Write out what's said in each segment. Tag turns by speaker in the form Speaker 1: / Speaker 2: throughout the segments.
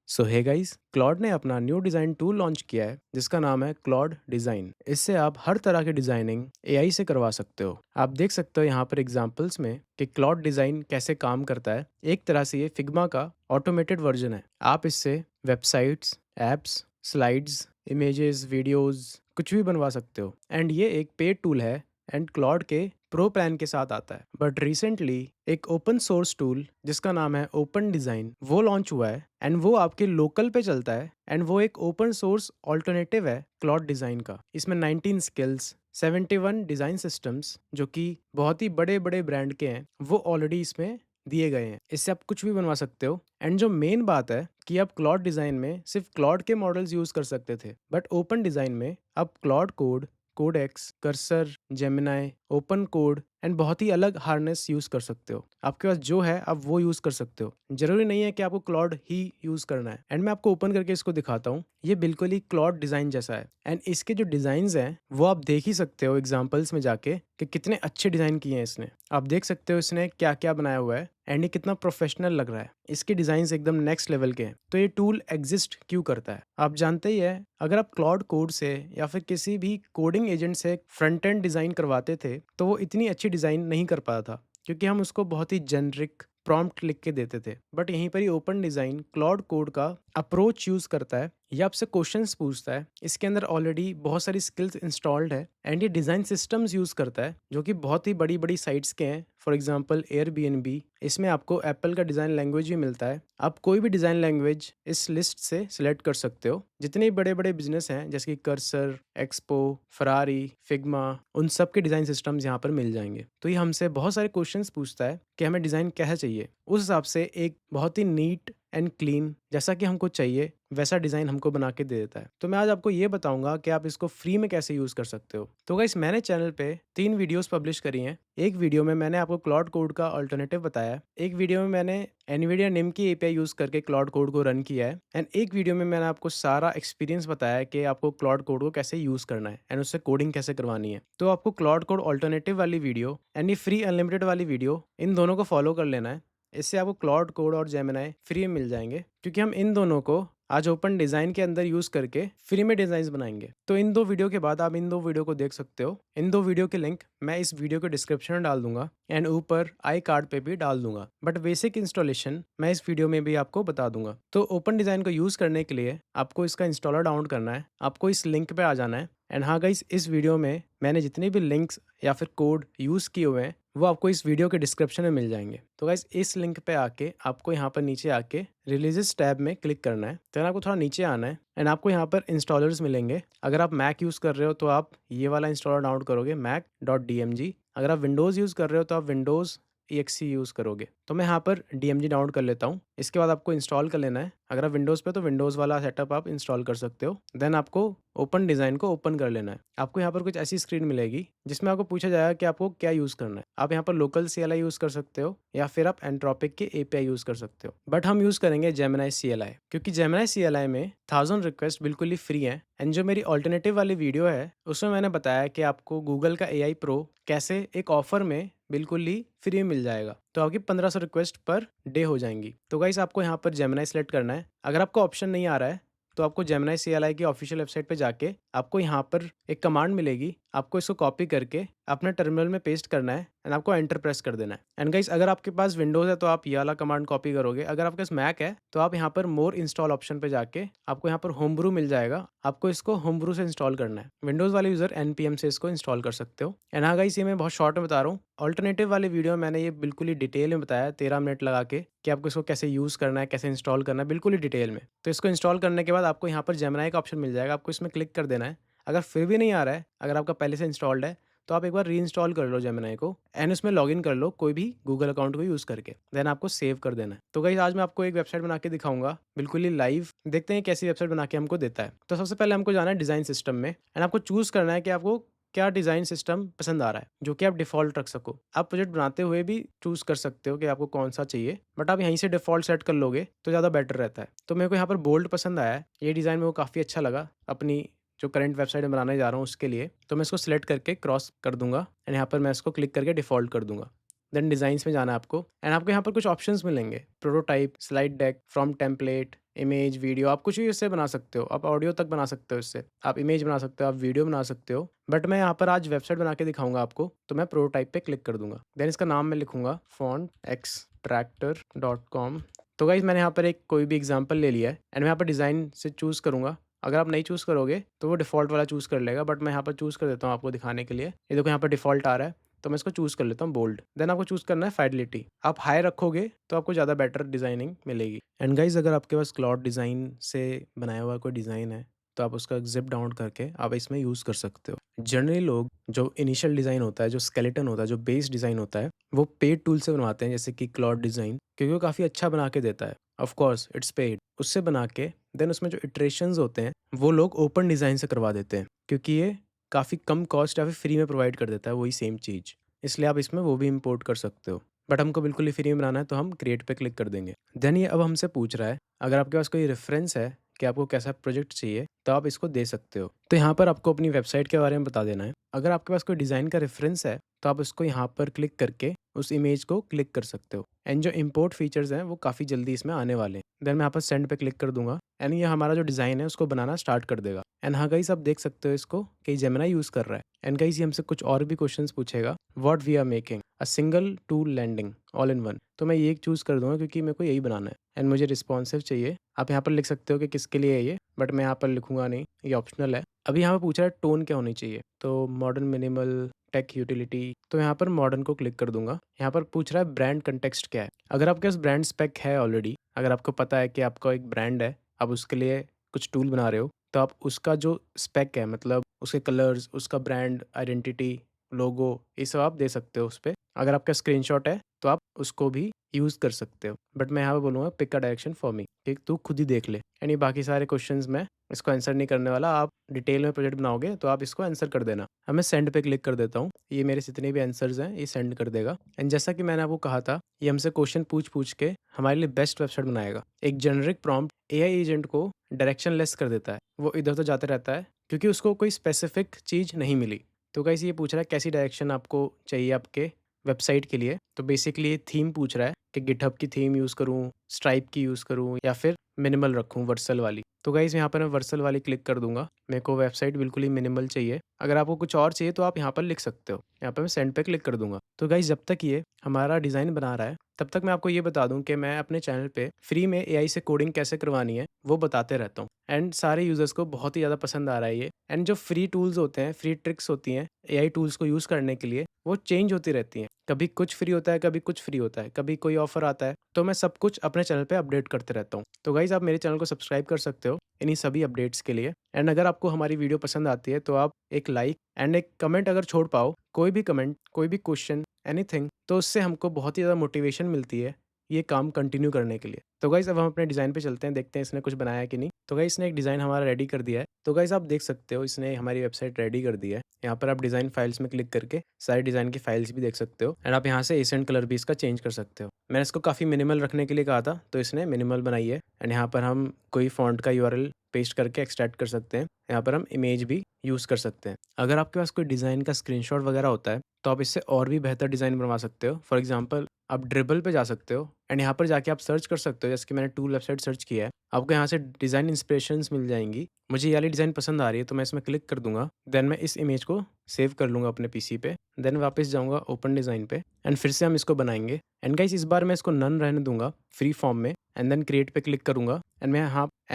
Speaker 1: सो hey guys, Claude ने अपना new design tool launch किया है जिसका नाम है क्लॉड डिज़ाइन। इससे आप हर तरह की डिज़ाइनिंग एआई से करवा सकते हो। आप देख सकते हो यहाँ पर एग्जांपल्स में कि क्लॉड डिज़ाइन कैसे काम करता है। एक तरह से ये फिग्मा का ऑटोमेटेड वर्जन है। आप इससे websites, apps, slides, images, videos कुछ भी बनवा सकते हो। एंड ये एक पेड टूल है एंड क्लॉड के प्रो प्लान के साथ आता है। बट रिसेंटली एक ओपन सोर्स टूल जिसका नाम है ओपन डिज़ाइन वो लॉन्च हुआ है एंड वो आपके लोकल पे चलता है एंड वो एक ओपन सोर्स ऑल्टरनेटिव है क्लॉड डिज़ाइन का। इसमें 19 स्किल्स, 71 डिज़ाइन सिस्टम्स जो कि बहुत ही बड़े बड़े ब्रांड के हैं वो ऑलरेडी इसमें दिए गए हैं। इससे आप कुछ भी बनवा सकते हो। एंड जो मेन बात है कि आप क्लॉड डिज़ाइन में सिर्फ क्लॉड के मॉडल्स यूज़ कर सकते थे, बट ओपन डिज़ाइन में आप Claude code, codex, cursor, Gemini, open code and बहुत ही अलग हार्नेस यूज़ कर सकते हो। आपके पास जो है आप वो यूज़ कर सकते हो। ज़रूरी नहीं है कि आपको क्लॉड ही यूज़ करना है। एंड मैं आपको ओपन करके इसको दिखाता हूँ। ये बिल्कुल ही क्लॉड डिज़ाइन जैसा है एंड इसके जो डिज़ाइंस हैं वो आप देख ही सकते हो एग्जांपल्स में जाके कि कितने अच्छे डिज़ाइन किए हैं इसने। आप देख सकते हो इसने क्या क्या बनाया हुआ है एंड ये कितना प्रोफेशनल लग रहा है। इसके डिज़ाइंस एकदम नेक्स्ट लेवल के हैं। तो ये टूल एग्जिस्ट क्यों करता है आप जानते ही है। अगर आप क्लॉड कोड से या फिर किसी भी कोडिंग एजेंट से फ्रंट एंड डिज़ाइन करवाते थे तो वो इतनी अच्छी डिज़ाइन नहीं कर पाता था, क्योंकि हम उसको बहुत ही जेनरिक प्रॉम्प्ट लिख के देते थे। बट यहीं पर ही ओपन डिज़ाइन क्लॉड कोड का अप्रोच यूज़ करता है। ये आपसे क्वेश्चंस पूछता है। इसके अंदर ऑलरेडी बहुत सारी स्किल्स इंस्टॉल्ड है एंड ये डिज़ाइन सिस्टम्स यूज़ करता है जो कि बहुत ही बड़ी बड़ी साइट्स के हैं। फॉर एग्जांपल एयरबीएनबी, इसमें आपको एप्पल का डिज़ाइन लैंग्वेज भी मिलता है। आप कोई भी डिज़ाइन लैंग्वेज इस लिस्ट से सिलेक्ट कर सकते हो। जितने बड़े बड़े बिजनेस हैं जैसे कि कर्सर, एक्सपो, फरारी, फिग्मा, उन सब के डिज़ाइन सिस्टम्स यहाँ पर मिल जाएंगे। तो ये हमसे बहुत सारे क्वेश्चंस पूछता है कि हमें डिज़ाइन कैसा चाहिए। उस हिसाब से एक बहुत ही नीट एंड क्लीन जैसा कि हमको चाहिए वैसा डिज़ाइन हमको बना के दे देता है। तो मैं आज आपको ये बताऊंगा कि आप इसको फ्री में कैसे यूज़ कर सकते हो। तो गाइस, मैंने चैनल पे 3 वीडियोस पब्लिश करी हैं। एक वीडियो में मैंने आपको क्लॉड कोड का अल्टरनेटिव बताया, एक वीडियो में मैंने एनवीडिया निम की एपीआई यूज़ करके क्लॉड कोड को रन किया है एंड एक वीडियो में मैंने आपको सारा एक्सपीरियंस बताया कि आपको क्लॉड कोड को कैसे यूज़ करना है एंड उससे कोडिंग कैसे करवानी है। तो आपको क्लॉड कोड अल्टरनेटिव वाली वीडियो एंड ये फ्री अनलिमिटेड वाली वीडियो, इन दोनों को फॉलो कर लेना है। इससे आपको क्लॉड कोड और जेमिनाई फ्री में मिल जाएंगे, क्योंकि हम इन दोनों को आज ओपन डिज़ाइन के अंदर यूज़ करके फ्री में डिज़ाइंस बनाएंगे। तो इन दो वीडियो के बाद आप इन दो वीडियो को देख सकते हो। इन दो वीडियो के लिंक मैं इस वीडियो के डिस्क्रिप्शन में डाल दूंगा एंड ऊपर आई कार्ड पे भी डाल दूंगा। बट बेसिक इंस्टॉलेशन मैं इस वीडियो में भी आपको बता दूंगा। तो ओपन डिज़ाइन को यूज़ करने के लिए आपको इसका इंस्टॉलर डाउनलोड करना है। आपको इस लिंक पे आ जाना है एंड हाँ गाइस, इस वीडियो में मैंने जितने भी लिंक्स या फिर कोड यूज़ किए हुए हैं वो आपको इस वीडियो के डिस्क्रिप्शन में मिल जाएंगे। तो गाइस, इस लिंक पे आके आपको यहाँ पर नीचे आके रिलीजेस टैब में क्लिक करना है। तो आपको थोड़ा नीचे आना है एंड आपको यहाँ पर इंस्टॉलर्स मिलेंगे। अगर आप मैक यूज़ कर रहे हो तो आप ये वाला इंस्टॉलर डाउनलोड करोगे, mac.dmg। अगर आप विंडोज़ यूज़ कर रहे हो तो आप विंडोज़ EXE यूज़ करोगे। तो मैं यहाँ पर DMG डाउनलोड कर लेता हूँ। इसके बाद आपको इंस्टॉल कर लेना है। अगर आप विंडोज़ पे तो विंडोज़ वाला सेटअप आप इंस्टॉल कर सकते हो। देन आपको ओपन डिज़ाइन को ओपन कर लेना है। आपको यहाँ पर कुछ ऐसी स्क्रीन मिलेगी जिसमें आपको पूछा जाएगा कि आपको क्या यूज़ करना है। आप यहाँ पर लोकल CLI यूज़ कर सकते हो या फिर आप एंट्रोपिक के API यूज़ कर सकते हो। बट हम यूज़ करेंगे जेमिनाई CLI, क्योंकि जेमिनाई CLI में 1000 रिक्वेस्ट बिल्कुल ही फ्री है। एंड जो मेरी ऑल्टरनेटिव वाली वीडियो है उसमें मैंने बताया कि आपको गूगल का AI प्रो कैसे एक ऑफर में बिल्कुल ही फ्री में मिल जाएगा। तो आपकी 1500 रिक्वेस्ट पर डे हो जाएंगी। तो गाइस, आपको यहाँ पर जेमिनाई सेलेक्ट करना है। अगर आपको ऑप्शन नहीं आ रहा है तो आपको जेमिनाई CLI की ऑफिशियल वेबसाइट पे जाके आपको यहाँ पर एक कमांड मिलेगी। आपको इसको कॉपी करके अपने टर्मिनल में पेस्ट करना है एंड आपको एंटर प्रेस कर देना है। एंड गाइस, अगर आपके पास विंडोज़ है तो आप ये वाला कमांड कॉपी करोगे। अगर आपके पास मैक है तो आप यहाँ पर मोर इंस्टॉल ऑप्शन पे जाके आपको यहाँ पर होमब्रू मिल जाएगा। आपको इसको होमब्रू से इंस्टॉल करना है। विंडोज़ वाले यूज़र NPM से इसको इंस्टॉल कर सकते हो। एंड हाँ गाइस, ये मैं बहुत शॉर्ट में बता रहा हूँ। ऑल्टरनेटिव वाली वीडियो में मैंने ये बिल्कुल ही डिटेल में बताया 13 मिनट लगा के कि आपको इसको कैसे यूज़ करना है, कैसे इंस्टॉल करना है, बिल्कुल ही डिटेल में। तो इसको इंस्टॉल करने के बाद आपको यहाँ पर जेमिनाई का ऑप्शन मिल जाएगा। आपको इसमें क्लिक कर देना है। अगर फिर भी नहीं आ रहा है, अगर आपका पहले से इंस्टॉल्ड है तो आप एक बार रीइंस्टॉल कर लो जेमिनाई को एंड उसमें लॉगिन कर लो कोई भी गूगल अकाउंट को यूज़ करके। देन आपको सेव कर देना है। तो गाइस, आज मैं आपको एक वेबसाइट बना के दिखाऊंगा बिल्कुल ही लाइव। देखते हैं कैसी वेबसाइट बना के हमको देता है। तो सबसे पहले हमको जाना है डिज़ाइन सिस्टम में एंड आपको चूज़ करना है कि आपको क्या डिज़ाइन सिस्टम पसंद आ रहा है जो कि आप डिफ़ॉल्ट रख सको। आप प्रोजेक्ट बनाते हुए भी चूज़ कर सकते हो कि आपको कौन सा चाहिए, बट आप यहीं से डिफ़ॉल्ट सेट कर लोगे तो ज़्यादा बेटर रहता है। तो मेरे को यहाँ पर बोल्ड पसंद आया है। ये डिज़ाइन मेरे को काफ़ी अच्छा लगा अपनी जो करंट वेबसाइट में बनाने जा रहा हूँ उसके लिए। तो मैं इसको सिलेक्ट करके क्रॉस कर दूंगा एंड यहाँ पर मैं इसको क्लिक करके डिफ़ॉल्ट कर दूंगा। देन डिज़ाइंस में जाना है आपको एंड आपको यहाँ पर कुछ ऑप्शंस मिलेंगे, prototype, slide deck, from template, image, video आप कुछ भी इससे बना सकते हो। आप ऑडियो तक बना सकते हो इससे, आप इमेज बना सकते हो, आप वीडियो बना सकते हो। बट मैं यहाँ पर आज वेबसाइट बना के दिखाऊँगा आपको, तो मैं प्रोटोटाइप पे क्लिक कर दूँगा। देन इसका नाम मैं लिखूँगा fontextractor.com। तो गाइज़ मैंने यहाँ पर एक कोई भी एग्ज़ाम्पल ले लिया है एंड मैं यहाँ पर डिज़ाइन से चूज़ करूँगा। अगर आप नहीं चूज़ करोगे तो वो डिफ़ॉल्ट वाला चूज़ कर लेगा, बट मैं यहाँ पर चूज़ कर देता हूँ आपको दिखाने के लिए। ये देखो यहाँ पर डिफ़ॉल्ट आ रहा है, तो मैं इसको चूज़ कर लेता हूँ बोल्ड। देन आपको चूज़ करना है फाइडेलिटी। आप हाई रखोगे तो आपको ज़्यादा बेटर डिज़ाइनिंग मिलेगी। एंड गाइज़ अगर आपके पास क्लॉड डिज़ाइन से बनाया हुआ कोई डिज़ाइन है, तो आप उसका ज़िप डाउन करके आप इसमें यूज़ कर सकते हो। जनरली लोग जो इनिशियल डिज़ाइन होता है, जो स्केलेटन होता है, जो बेस डिज़ाइन होता है, वो पेड टूल से बनवाते हैं, जैसे कि क्लॉड डिज़ाइन, क्योंकि वो काफ़ी अच्छा बना के देता है। Of course it's paid. उससे बना के देन उसमें जो इटरेशंस होते हैं वो लोग ओपन डिज़ाइन से करवा देते हैं, क्योंकि ये काफ़ी कम कॉस्ट या फिर फ्री में प्रोवाइड कर देता है वही सेम चीज़। इसलिए आप इसमें वो भी इंपोर्ट कर सकते हो। बट हमको बिल्कुल ही फ्री में बनाना है, तो हम क्रिएट पे क्लिक कर देंगे। देन ये अब हमसे पूछ रहा है, अगर आपके पास कोई रेफरेंस है कि आपको कैसा प्रोजेक्ट चाहिए, तो आप इसको दे सकते हो। तो यहाँ पर आपको अपनी वेबसाइट के बारे में बता देना है। अगर आपके पास कोई डिज़ाइन का रेफरेंस है, तो आप उसको यहाँ पर क्लिक करके उस इमेज को क्लिक कर सकते हो। एंड जो इंपोर्ट फीचर्स हैं वो काफ़ी जल्दी इसमें आने वाले हैं। देन मैं यहाँ पर सेंड पे क्लिक कर दूंगा एंड ये हमारा जो डिज़ाइन है उसको बनाना स्टार्ट कर देगा। एंड हाँ गाइस, आप देख सकते हो इसको कि जेमिनी यूज़ कर रहा है। एंड गाइस ये हमसे कुछ और भी क्वेश्चंस पूछेगा। What we are making a single tool landing all in one. तो मैं ये चूज़ कर दूंगा क्योंकि मेरे को यही बनाना है एंड मुझे रिस्पॉन्सिव चाहिए। आप यहाँ पर लिख सकते हो कि किसके लिए है ये, बट मैं यहाँ पर लिखूंगा नहीं, ये ऑप्शनल है। अभी यहाँ पर पूछ रहा है टोन क्या होनी चाहिए, तो मॉडर्न, मिनिमल, टेक, यूटिलिटी। तो यहाँ पर मॉडर्न को क्लिक कर दूंगा। यहाँ पर पूछ रहा है ब्रांड कंटेक्स्ट क्या है। अगर आपके पास ब्रांड स्पेक है ऑलरेडी, अगर आपको पता है कि आपका एक ब्रांड है, आप उसके लिए कुछ टूल बना रहे हो, तो आप उसका जो स्पेक है, मतलब उसके कलर्स, उसका ब्रांड आइडेंटिटी, लोगो, ये सब आप दे सकते हो उस पे। अगर आपका स्क्रीनशॉट है तो आप उसको भी यूज़ कर सकते हो। बट मैं यहाँ पे बोलूँगा pick a direction for me, कि तू खुद ही देख ले। यानी बाकी सारे क्वेश्चंस मैं इसको आंसर नहीं करने वाला। आप डिटेल में प्रोजेक्ट बनाओगे तो आप इसको आंसर कर देना। अब मैं सेंड पे क्लिक कर देता हूँ। ये मेरे जितने भी आंसर्स हैं ये सेंड कर देगा। एंड जैसा कि मैंने आपको कहा था, ये हमसे क्वेश्चन पूछ पूछ के हमारे लिए बेस्ट वेबसाइट बनाएगा। एक जेनरिक प्रॉम्प्ट एआई एजेंट को डायरेक्शन लेस कर देता है। वो इधर तो जाते रहता है क्योंकि उसको कोई स्पेसिफिक चीज़ नहीं मिली। तो गाइस ये पूछ रहा है कैसी डायरेक्शन आपको चाहिए आपके वेबसाइट के लिए। तो बेसिकली ये थीम पूछ रहा है कि गिटहब की थीम यूज़ करूँ, स्ट्राइप की यूज़ करूँ, या फिर मिनिमल रखूँ, वर्सल वाली। तो गाइस यहाँ पर मैं वर्सल वाली क्लिक कर दूंगा। मेरे को वेबसाइट बिल्कुल ही मिनिमल चाहिए। अगर आपको कुछ और चाहिए तो आप यहाँ पर लिख सकते हो। यहाँ पर मैं सेंड पे क्लिक कर दूंगा। तो गाइस जब तक ये हमारा डिज़ाइन बना रहा है, तब तक मैं आपको ये बता दूं कि मैं अपने चैनल पे फ्री में एआई से कोडिंग कैसे करवानी है वो बताते रहता हूँ। एंड सारे यूज़र्स को बहुत ही ज़्यादा पसंद आ रहा है ये। एंड जो फ्री टूल्स होते हैं, फ्री ट्रिक्स होती हैं एआई टूल्स को यूज़ करने के लिए, वो चेंज होती रहती हैं। कभी कुछ फ्री होता है, कभी कुछ फ्री होता है, कभी कोई ऑफर आता है। तो मैं सब कुछ अपने चैनल पे अपडेट करते रहता हूँ। तो गाइज़ आप मेरे चैनल को सब्सक्राइब कर सकते हो इन्हीं सभी अपडेट्स के लिए। एंड अगर आपको हमारी वीडियो पसंद आती है तो आप एक लाइक एंड एक कमेंट अगर छोड़ पाओ, कोई भी कमेंट, कोई भी क्वेश्चन, एनीथिंग, तो उससे हमको बहुत ही ज़्यादा मोटिवेशन मिलती है ये काम कंटिन्यू करने के लिए। तो गाइज़ अब हम अपने डिज़ाइन पे चलते हैं, देखते हैं इसने कुछ बनाया है कि नहीं। तो गाइज़ इसने एक डिज़ाइन हमारा रेडी कर दिया है। तो गाइज़ आप देख सकते हो इसने हमारी वेबसाइट रेडी कर दी है। यहाँ पर आप डिज़ाइन फाइल्स में क्लिक करके सारी डिज़ाइन की फाइल्स भी देख सकते हो। एंड आप यहाँ से एसेंट कलर भी इसका चेंज कर सकते हो। मैंने इसको काफ़ी मिनिमल रखने के लिए कहा था, तो इसने मिनिमल बनाई है। एंड यहाँ पर हम कोई फॉन्ट का यूआरएल पेस्ट करके एक्सट्रैक्ट कर सकते हैं। यहाँ पर हम इमेज भी यूज़ कर सकते हैं। अगर आपके पास कोई डिज़ाइन का स्क्रीनशॉट वगैरह होता है, तो आप इससे और भी बेहतर डिज़ाइन बनवा सकते हो। फॉर एग्जांपल आप ड्रिबल पे जा सकते हो एंड यहाँ पर जाके आप सर्च कर सकते हो, जैसे कि मैंने टूल वेबसाइट सर्च किया है। आपको यहाँ से डिज़ाइन इंस्पिरेशंस मिल जाएंगी। मुझे ये वाली डिज़ाइन पसंद आ रही है तो मैं इसमें क्लिक कर दूंगा। देन मैं इस इमेज को सेव कर लूँगा अपने पीसी पे। देन वापस जाऊँगा ओपन डिज़ाइन पे एंड फिर से हम इसको बनाएंगे। एंड गाइस इस बार मैं इसको नन रहने दूंगा, फ्री फॉर्म में। एंड देन क्रिएट पे क्लिक करूँगा एंड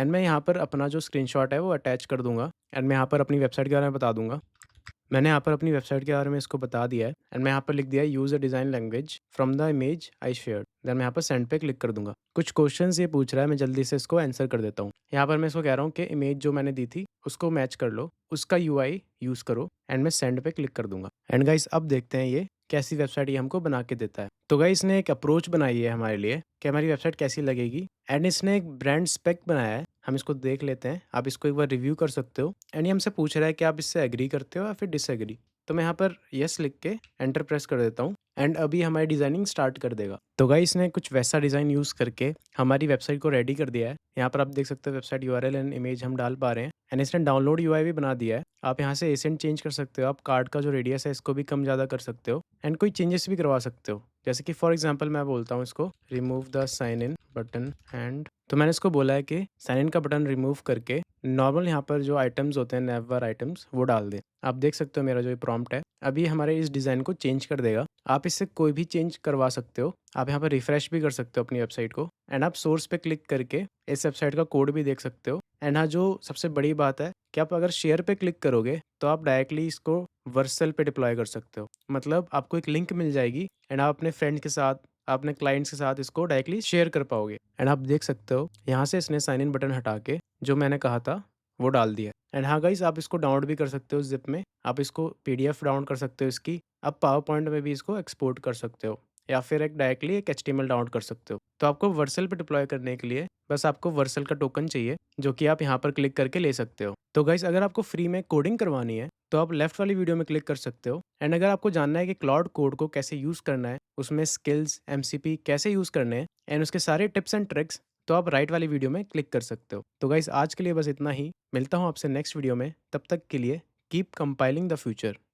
Speaker 1: मैं यहाँ पर अपना जो स्क्रीनशॉट है वो अटैच कर दूंगा। एंड मैं यहाँ पर अपनी वेबसाइट के बारे में बता दूंगा। मैंने यहाँ पर अपनी वेबसाइट के बारे में इसको बता दिया है। एंड मैं यहाँ पर लिख दिया है use a design language from the image I shared. Then मैं यहाँ पर सेंड पे क्लिक कर दूंगा। कुछ क्वेश्चंस ये पूछ रहा है, मैं जल्दी से इसको आंसर कर देता हूँ। यहाँ पर मैं इसको कह रहा हूँ कि इमेज जो मैंने दी थी उसको मैच कर लो, उसका यूआई यूज़ करो। एंड मैं सेंड पे क्लिक कर दूंगा। एंड गाइस अब देखते हैं ये कैसी वेबसाइट ये हमको बना के देता है। तो गाइस इसने एक अप्रोच बनाई है हमारे लिए कि हमारी वेबसाइट कैसी लगेगी। एंड इसने एक ब्रांड स्पेक बनाया है, हम इसको देख लेते हैं। आप इसको एक बार रिव्यू कर सकते हो। एंड ये हमसे पूछ रहा है कि आप इससे एग्री करते हो या फिर डिसएग्री। तो मैं यहाँ पर यस लिख के एंटर प्रेस कर देता हूँ एंड अभी हमारी डिज़ाइनिंग स्टार्ट कर देगा। तो गाइस इसने कुछ वैसा डिज़ाइन यूज़ करके हमारी वेबसाइट को रेडी कर दिया है। यहाँ पर आप देख सकते हो वेबसाइट यूआरएल एंड इमेज हम डाल पा रहे हैं। एंड इसने डाउनलोड यूआई भी बना दिया है। आप यहाँ से एसेंट चेंज कर सकते हो, आप कार्ड का जो रेडियस है इसको भी कम ज़्यादा कर सकते हो। एंड कोई चेंजेस भी करवा सकते हो, जैसे कि फॉर एग्जाम्पल मैं बोलता हूँ इसको remove the sign in button and तो मैंने इसको बोला है कि साइन इन का बटन रिमूव करके नॉर्मल यहाँ पर जो आइटम्स होते हैं नैवबार आइटम्स वो डाल दें। आप देख सकते हो मेरा जो ये प्रॉम्प्ट है अभी हमारे इस डिज़ाइन को चेंज कर देगा। आप इससे कोई भी चेंज करवा सकते हो। आप यहाँ पर रिफ्रेश भी कर सकते हो अपनी वेबसाइट को एंड आप सोर्स पे क्लिक करके इस वेबसाइट का कोड भी देख सकते हो। एंड हाँ, जो सबसे बड़ी बात है कि आप अगर शेयर पे क्लिक करोगे तो आप डायरेक्टली इसको वर्सल पे डिप्लॉय कर सकते हो। मतलब आपको एक लिंक मिल जाएगी एंड आप अपने फ्रेंड के साथ, अपने क्लाइंट्स के साथ इसको डायरेक्टली शेयर कर पाओगे। एंड आप देख सकते हो यहाँ से इसने साइन इन बटन हटा के जो मैंने कहा था वो डाल दिया। एंड हाँ गाइस, आप इसको डाउनलोड भी कर सकते हो ज़िप में। आप इसको पीडीएफ डाउनलोड कर सकते हो इसकी। आप पावर पॉइंट में भी इसको एक्सपोर्ट कर सकते हो या फिर एक डायरेक्टली एक एचटीएमएल डाउनलोड कर सकते हो। तो आपको वर्सल पे डिप्लॉय करने के लिए बस आपको वर्सल का टोकन चाहिए जो कि आप यहाँ पर क्लिक करके ले सकते हो। तो गाइस, अगर आपको फ्री में कोडिंग करवानी है तो आप लेफ्ट वाली वीडियो में क्लिक कर सकते हो। एंड अगर आपको जानना है कि क्लाउड कोड को कैसे यूज़ करना है, उसमें स्किल्स, एमसीपी कैसे यूज़ करने हैं एंड उसके सारे टिप्स एंड ट्रिक्स, तो आप राइट वाली वीडियो में क्लिक कर सकते हो। तो गाइस, आज के लिए बस इतना ही। मिलता हूँ आपसे नेक्स्ट वीडियो में। तब तक के लिए कीप कंपाइलिंग द फ्यूचर।